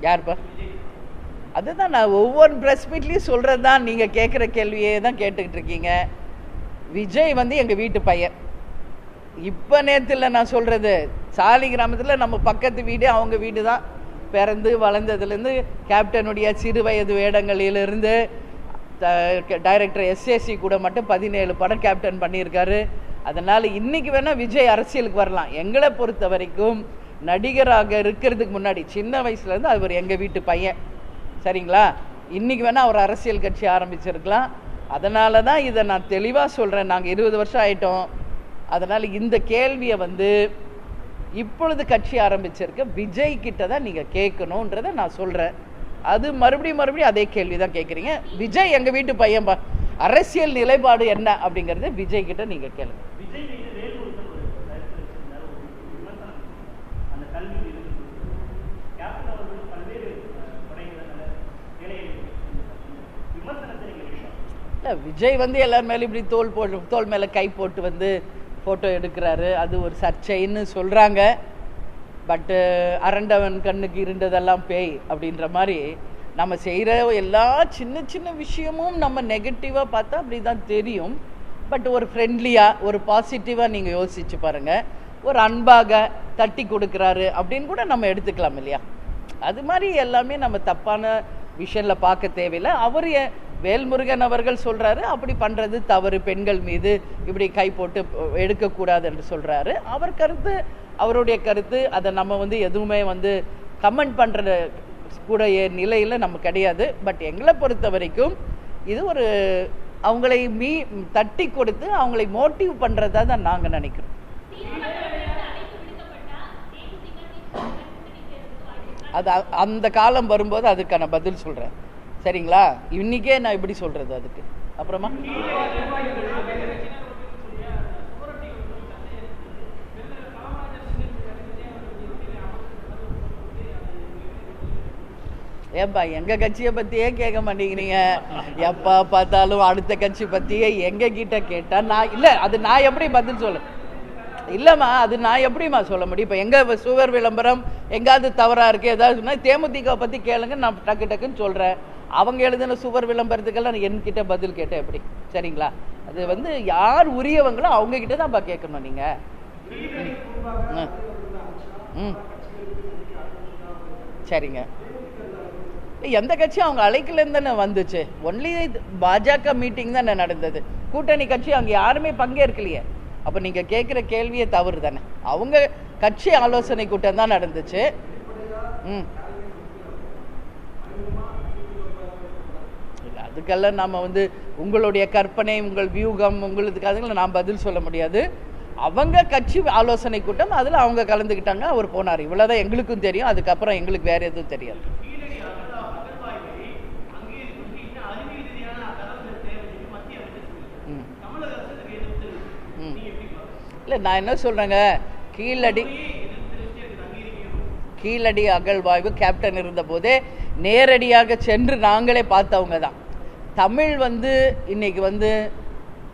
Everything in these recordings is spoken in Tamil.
யாருப்பா? அதுதான் நான் ஒவ்வொரு ப்ரெஸ் மீட்லேயும் சொல்கிறது தான். நீங்கள் கேட்குற கேள்வியே தான் கேட்டுக்கிட்டு இருக்கீங்க. விஜய் வந்து எங்கள் வீட்டு பையன். இப்போ நேரத்தில் நான் சொல்கிறது, சாலி கிராமத்தில் நம்ம பக்கத்து வீடு அவங்க வீடு தான். பிறந்து வளர்ந்ததுலேருந்து கேப்டனுடைய சிறு வயது வேடங்களிலிருந்து டைரக்டர் எஸ்ஏசி கூட மட்டும் 17 படம் கேப்டன் பண்ணியிருக்காரு. அதனால் இன்றைக்கி வேணால் விஜய் அரசியலுக்கு வரலாம். எங்களை பொறுத்த வரைக்கும் நடிகராக இருக்கிறதுக்கு முன்னாடி சின்ன வயசுலேருந்து அவர் எங்கள் வீட்டு பையன். சரிங்களா? இன்றைக்கி வேணால் அவர் அரசியல் கட்சி ஆரம்பிச்சிருக்கலாம். அதனால தான் இதை நான் தெளிவாக சொல்கிறேன். நாங்கள் 20 வருஷம் ஆகிட்டோம். அதனால் இந்த கேள்வியை வந்து இப்பொழுது கட்சி ஆரம்பிச்சிருக்க விஜய் கிட்ட தான் நீங்கள் கேட்கணுன்றதை நான் சொல்கிறேன். அது மறுபடியும் அதே கேள்வி தான் கேட்குறீங்க. விஜய் எங்கள் வீட்டு பையன்பா, அரசியல் நிலைப்பாடு என்ன அப்படிங்கிறது விஜய் கிட்ட நீங்கள் கேளுங்க. இல்லை, விஜய் வந்து எல்லார் மேலே இப்படி தோல் மேலே கை போட்டு வந்து ஃபோட்டோ எடுக்கிறாரு. அது ஒரு சர்ச்சைன்னு சொல்கிறாங்க. பட்டு அரண்டவன் கண்ணுக்கு இருண்டதெல்லாம் பேய் அப்படின்ற மாதிரி நம்ம செய்கிற எல்லா சின்ன விஷயமும் நம்ம நெகட்டிவாக பார்த்தா அப்படி தான் தெரியும். பட் ஒரு ஃப்ரெண்ட்லியாக, ஒரு பாசிட்டிவாக நீங்கள் யோசிச்சு பாருங்கள். ஒரு அன்பாக தட்டி கொடுக்குறாரு அப்படின்னு கூட நம்ம எடுத்துக்கலாம் இல்லையா? அது மாதிரி எல்லாமே நம்ம தப்பான விஷயத்தில் பார்க்க தேவையில்லை. அவர் வேல்முருகன் அவர்கள் சொல்கிறாரு அப்படி பண்ணுறது தவறு, பெண்கள் மீது இப்படி கை போட்டு எடுக்கக்கூடாது என்று சொல்கிறாரு. அவர் கருத்து, அவருடைய கருத்து. அதை நம்ம வந்து எதுவுமே வந்து கமெண்ட் பண்ணுற கூட நிலையில் நம்ம கிடையாது. பட் எங்களை பொறுத்த வரைக்கும் இது ஒரு அவங்களை தட்டி கொடுத்து அவங்களை மோட்டிவ் பண்ணுறதா தான் நாங்கள் நினைக்கிறோம். அது அந்த காலம் வரும்போது அதுக்கான பதில் சொல்கிறேன். சரிங்களா? இன்னைக்கே நான் எப்படி சொல்கிறது அதுக்கு அப்புறமா ஏன்பா எங்கள் கட்சியை பற்றியே கேட்க மாட்டேங்கிறீங்க? எப்போ பார்த்தாலும் அடுத்த கட்சி பற்றியே எங்கள் கிட்ட கேட்டால் நான் இல்லை, அது நான் எப்படி பதில் சொல்ல? இல்லைம்மா, அது நான் எப்படிம்மா சொல்ல முடியும்? இப்போ எங்கள் சுவர் விளம்பரம் எங்காவது தவறாக இருக்குது ஏதாவது சொன்னால் தேமுதிக பற்றி கேளுங்க, நான் டக்குன்னு சொல்கிறேன். அவங்க எழுதின சுவர் விளம்பரத்துக்கெல்லாம் என்கிட்ட பதில் கேட்டேன் எப்படி? சரிங்களா? அது வந்து யார் உரியவங்களோ அவங்கக்கிட்ட தான்ப்பா கேட்கணும் நீங்கள். சரிங்க. எந்த கட்சியும் அவங்க அழைக்கலன்னு தானே வந்துச்சு. ஒன்லி பாஜக மீட்டிங் தானே நடந்தது. கூட்டணி கட்சி அங்கே யாருமே பங்கேற்கலையே. அப்போ நீங்கள் கேட்குற கேள்வியே தவறு தானே. அவங்க கட்சி ஆலோசனை கூட்டம் தான் நடந்துச்சு. அதுக்கெல்லாம் நம்ம வந்து உங்களுடைய கற்பனை, உங்கள் வியூகம், உங்களுக்கு அதுங்களை நான் பதில் சொல்ல முடியாது. அவங்க கட்சி ஆலோசனை கூட்டம், அதில் அவங்க கலந்துக்கிட்டாங்க, அவர் போனார். இவ்வளோதான் எங்களுக்கும் தெரியும். அதுக்கப்புறம் எங்களுக்கு வேறு எதுவும் தெரியாது. இல்லை, நான் என்ன சொல்கிறேங்க, கீழடி அகழ்வாய்வு கேப்டன் இருந்தபோதே நேரடியாக சென்று நாங்களே பார்த்தவங்க தான். தமிழ் வந்து இன்னைக்கு வந்து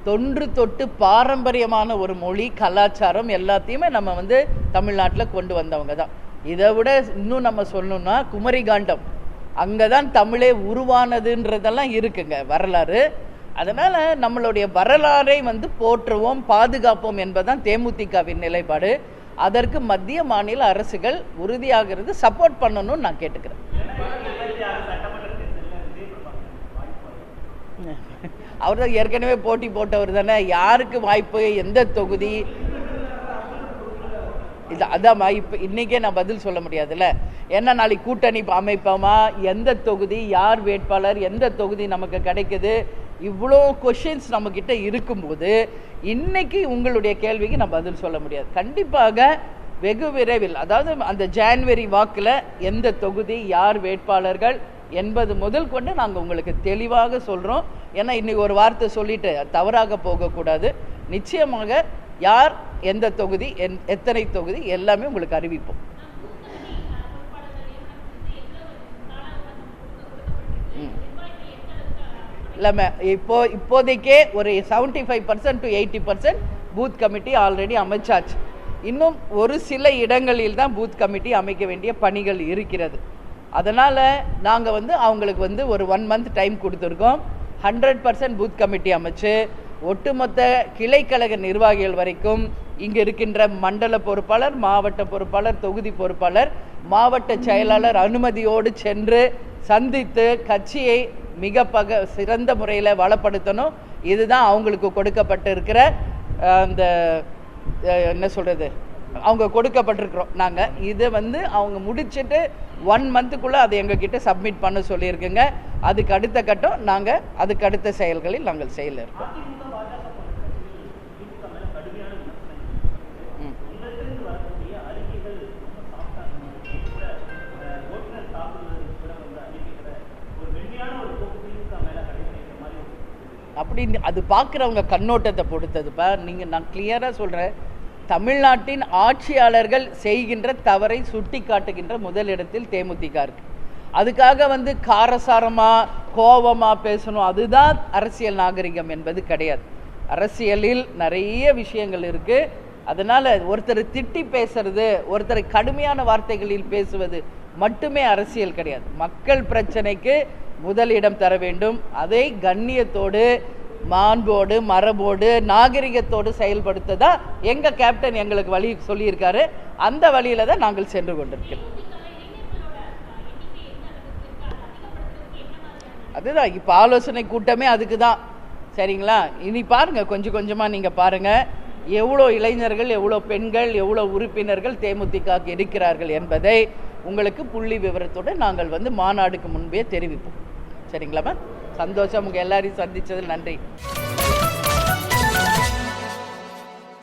தொன்று தொட்டு பாரம்பரியமான ஒரு மொழி, கலாச்சாரம் எல்லாத்தையுமே நம்ம வந்து தமிழ்நாட்டில் கொண்டு வந்தவங்க தான். இதை விட இன்னும் நம்ம சொல்லணும்னா குமரிகாண்டம், அங்கே தான் தமிழே உருவானதுன்றதெல்லாம் இருக்குங்க வரலாறு. அதனால் நம்மளுடைய வரலாறை வந்து போற்றுவோம், பாதுகாப்போம் என்பதுதான் தேமுதிகவின் நிலைப்பாடு. அதற்கு மத்திய மாநில அரசுகள் உறுதியாகிறது சப்போர்ட் பண்ணணும்னு நான் கேட்டுக்கிறேன். அவர் தான் ஏற்கனவே போட்டி போட்டவர் தானே. யாருக்கு வாய்ப்பு, எந்த தொகுதி, இது அதான் இப்போ இன்றைக்கே நான் பதில் சொல்ல முடியாதுல்ல. ஏன்னா நாளைக்கு கூட்டணி அமைப்போமா, எந்த தொகுதி, யார் வேட்பாளர், எந்த தொகுதி நமக்கு கிடைக்குது, இவ்வளோ கொஷின்ஸ் நம்மக்கிட்ட இருக்கும்போது இன்னைக்கு உங்களுடைய கேள்விக்கு நான் பதில் சொல்ல முடியாது. கண்டிப்பாக வெகு விரைவில், அதாவது அந்த ஜான்வரி வாக்கில் எந்த தொகுதி, யார் வேட்பாளர்கள் என்பது முதல் கொண்டு நாங்கள் உங்களுக்கு தெளிவாக சொல்கிறோம். ஏன்னா இன்றைக்கி ஒரு வார்த்தை சொல்லிட்டு தவறாக போகக்கூடாது. நிச்சயமாக யார், எந்த தொகுதி, எத்தனை தொகுதி எல்லாமே உங்களுக்கு அறிவிப்போம். இல்லாம இப்போதைக்கே ஒரு 75% to 80% பூத் கமிட்டி ஆல்ரெடி அமைச்சாச்சு. இன்னும் ஒரு சில இடங்களில் தான் பூத் கமிட்டி அமைக்க வேண்டிய பணிகள் இருக்கிறது. அதனால் நாங்கள் வந்து அவங்களுக்கு வந்து ஒரு 1 மந்த் டைம் கொடுத்துருக்கோம். 100% பூத் கமிட்டி அமைச்சு ஒட்டுமொத்த கிளைக்கழக நிர்வாகிகள் வரைக்கும் இங்கே இருக்கின்ற மண்டல பொறுப்பாளர், மாவட்ட பொறுப்பாளர், தொகுதி பொறுப்பாளர், மாவட்ட செயலாளர் அனுமதியோடு சென்று சந்தித்து கட்சியை மிக சிறந்த முறையில் வளப்படுத்தணும். இதுதான் அவங்களுக்கு கொடுக்கப்பட்டு இருக்கிற அந்த என்ன சொல்கிறது, அவங்க கொடுக்கப்பட்டிருக்கிறோம். நாங்கள் இதை வந்து அவங்க முடிச்சுட்டு 1 மந்த்துக்குள்ளே அதை எங்ககிட்ட சப்மிட் பண்ண சொல்லியிருக்குங்க. அதுக்கு அடுத்த கட்டம் நாங்கள் அதுக்கு அடுத்த செயல்களில் நாங்கள் செயலில் இருக்கோம். அப்படி அது பார்க்குறவங்க கண்ணோட்டத்தை பொறுத்ததுப்பா. நான் கிளியராக சொல்கிறேன், தமிழ்நாட்டின் ஆட்சியாளர்கள் செய்கின்ற தவறை சுட்டி காட்டுகின்ற முதலிடத்தில் தேமுதிக இருக்கு. அதுக்காக வந்து காரசாரமாக கோபமாக பேசணும், அதுதான் அரசியல் நாகரிகம் என்பது கிடையாது. அரசியலில் நிறைய விஷயங்கள் இருக்குது. அதனால் ஒருத்தர் திட்டி பேசுறது, ஒருத்தரை கடுமையான வார்த்தைகளில் பேசுவது மட்டுமே அரசியல் கிடையாது. மக்கள் பிரச்சனைக்கு முதலிடம் தர வேண்டும். அதை கண்ணியத்தோடு, மாண்போடு, மரபோடு, நாகரிகத்தோடு செயல்படுத்ததா எங்கள் கேப்டன் எங்களுக்கு வழி சொல்லியிருக்காரு. அந்த வழியில தான் நாங்கள் சென்று கொண்டிருக்கிறோம். அதுதான் இப்போ ஆலோசனை கூட்டமே அதுக்கு தான். சரிங்களா? இனி பாருங்க, கொஞ்சம் கொஞ்சமாக நீங்கள் பாருங்க, எவ்வளோ இளைஞர்கள், எவ்வளோ பெண்கள், எவ்வளோ உறுப்பினர்கள் தேமுதிக இருக்கிறார்கள் என்பதை உங்களுக்கு புள்ளி விவரத்தோடு நாங்கள் வந்து மாநாடுக்கு முன்பே தெரிவிப்போம். சரிங்களாம்மா? சந்தோஷம். உங்கள் எல்லாரையும் சந்தித்ததில் நன்றி.